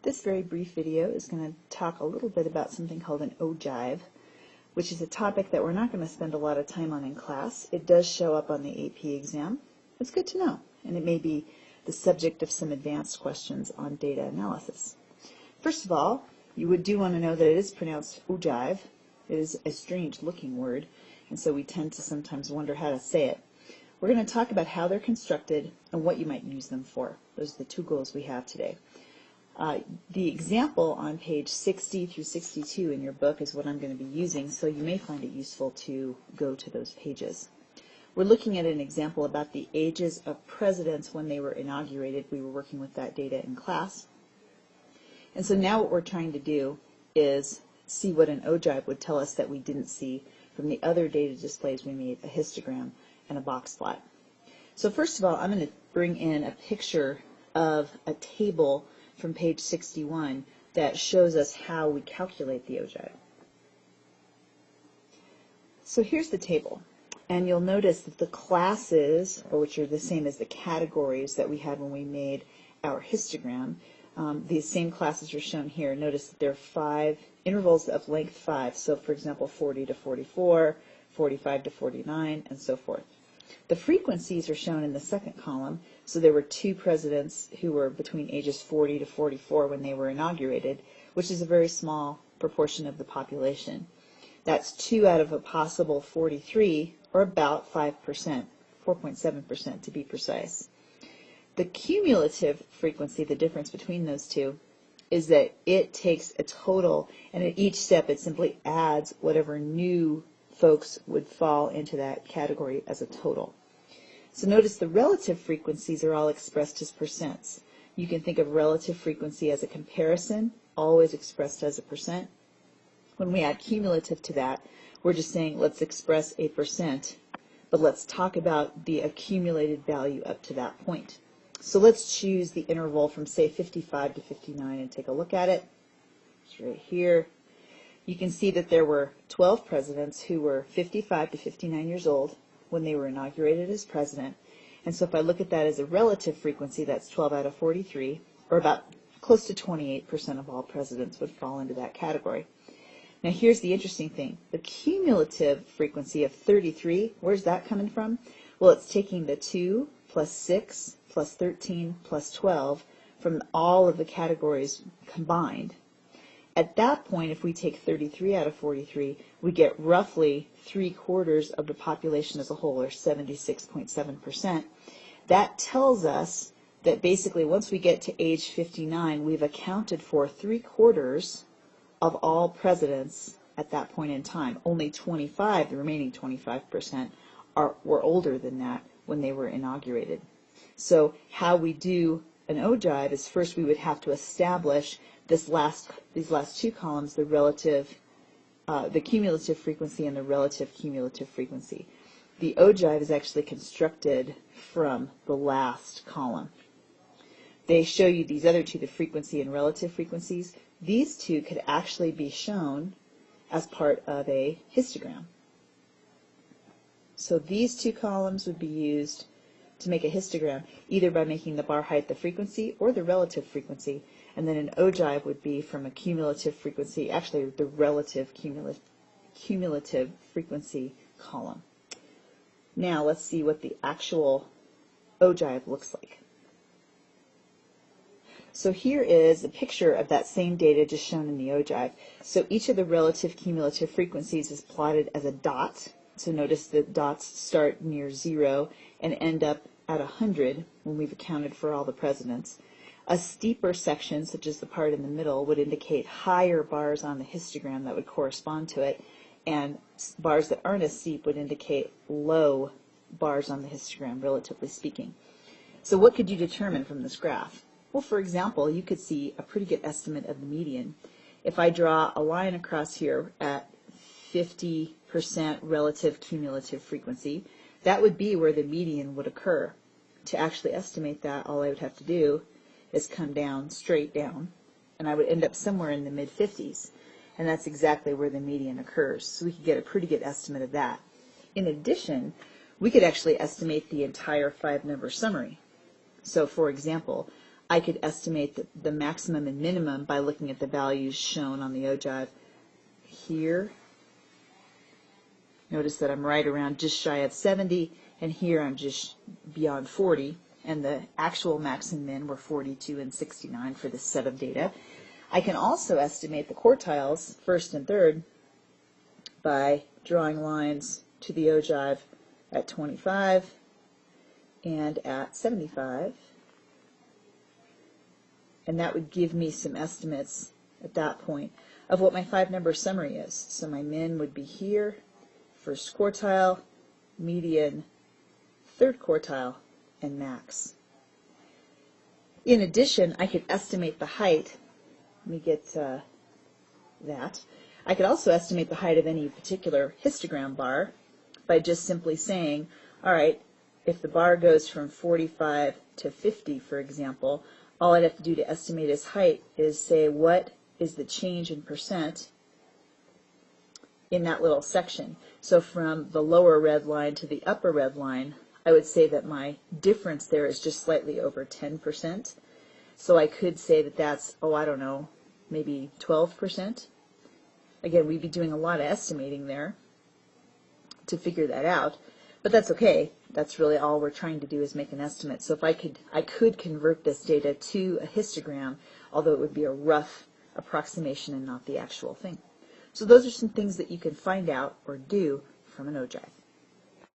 This very brief video is going to talk a little bit about something called an ogive, which is a topic that we're not going to spend a lot of time on in class. It does show up on the AP exam. It's good to know, and it may be the subject of some advanced questions on data analysis. First of all, you would want to know that it is pronounced ogive. It is a strange looking word, and so we tend to sometimes wonder how to say it. We're going to talk about how they're constructed and what you might use them for. Those are the two goals we have today. The example on page 60 through 62 in your book is what I'm going to be using, so you may find it useful to go to those pages. We're looking at an example about the ages of presidents when they were inaugurated. We were working with that data in class. And so now what we're trying to do is see what an ogive would tell us that we didn't see from the other data displays we made, a histogram and a box plot. So first of all, I'm going to bring in a picture of a table from page 61 that shows us how we calculate the ogive. So here's the table, and you'll notice that the classes, or which are the same as the categories that we had when we made our histogram, these same classes are shown here. Notice that there are 5 intervals of length 5, so for example 40 to 44, 45 to 49, and so forth. The frequencies are shown in the second column, so there were 2 presidents who were between ages 40 to 44 when they were inaugurated, which is a very small proportion of the population. That's 2 out of a possible 43, or about 5%, 4.7% to be precise. The cumulative frequency, the difference between those two, is that it takes a total, and at each step it simply adds whatever new folks would fall into that category as a total. So notice the relative frequencies are all expressed as percents. You can think of relative frequency as a comparison, always expressed as a percent. When we add cumulative to that, we're just saying let's express a percent, but let's talk about the accumulated value up to that point. So let's choose the interval from, say, 55 to 59 and take a look at it. It's right here. You can see that there were 12 presidents who were 55 to 59 years old when they were inaugurated as president. And so if I look at that as a relative frequency, that's 12 out of 43, or about close to 28% of all presidents would fall into that category. Now here's the interesting thing. The cumulative frequency of 33, where's that coming from? Well, it's taking the 2 plus 6 plus 13 plus 12 from all of the categories combined. At that point, if we take 33 out of 43, we get roughly 3/4 of the population as a whole, or 76.7%. That tells us that basically once we get to age 59, we've accounted for 3/4 of all presidents at that point in time. Only 25, the remaining 25%, were older than that when they were inaugurated. So how we do an ogive is first we would have to establish these last 2 columns, the relative, the cumulative frequency and the relative cumulative frequency. The ogive is actually constructed from the last column. They show you these other 2, the frequency and relative frequencies. These 2 could actually be shown as part of a histogram. So these 2 columns would be used to make a histogram, either by making the bar height the frequency or the relative frequency. And then an ogive would be from a cumulative frequency, actually the relative cumulative frequency column. Now let's see what the actual ogive looks like. So here is a picture of that same data just shown in the ogive. So each of the relative cumulative frequencies is plotted as a dot. So notice the dots start near 0 and end up at 100 when we've accounted for all the presidents. A steeper section, such as the part in the middle, would indicate higher bars on the histogram that would correspond to it, and bars that aren't as steep would indicate low bars on the histogram, relatively speaking. So what could you determine from this graph? Well, for example, you could see a pretty good estimate of the median. If I draw a line across here at 50% relative cumulative frequency, that would be where the median would occur. To actually estimate that, all I would have to do is come down, straight down, and I would end up somewhere in the mid-50s. And that's exactly where the median occurs. So we could get a pretty good estimate of that. In addition, we could actually estimate the entire 5-number summary. So for example, I could estimate the maximum and minimum by looking at the values shown on the ogive here. Notice that I'm right around just shy of 70, and here I'm just beyond 40, and the actual max and min were 42 and 69 for this set of data. I can also estimate the quartiles, first and third, by drawing lines to the ogive at 25 and at 75. And that would give me some estimates at that point of what my 5-number summary is. So my min would be here, first quartile, median, third quartile, and max. In addition, I could estimate the height. Let me get that. I could also estimate the height of any particular histogram bar by just simply saying, all right, if the bar goes from 45 to 50, for example, all I'd have to do to estimate its height is say what is the change in percent in that little section. So from the lower red line to the upper red line, I would say that my difference there is just slightly over 10%. So I could say that that's, oh, I don't know, maybe 12%. Again, we'd be doing a lot of estimating there to figure that out, but that's okay. That's really all we're trying to do is make an estimate. So if I could convert this data to a histogram, although it would be a rough approximation and not the actual thing. So those are some things that you can find out or do from an ogive.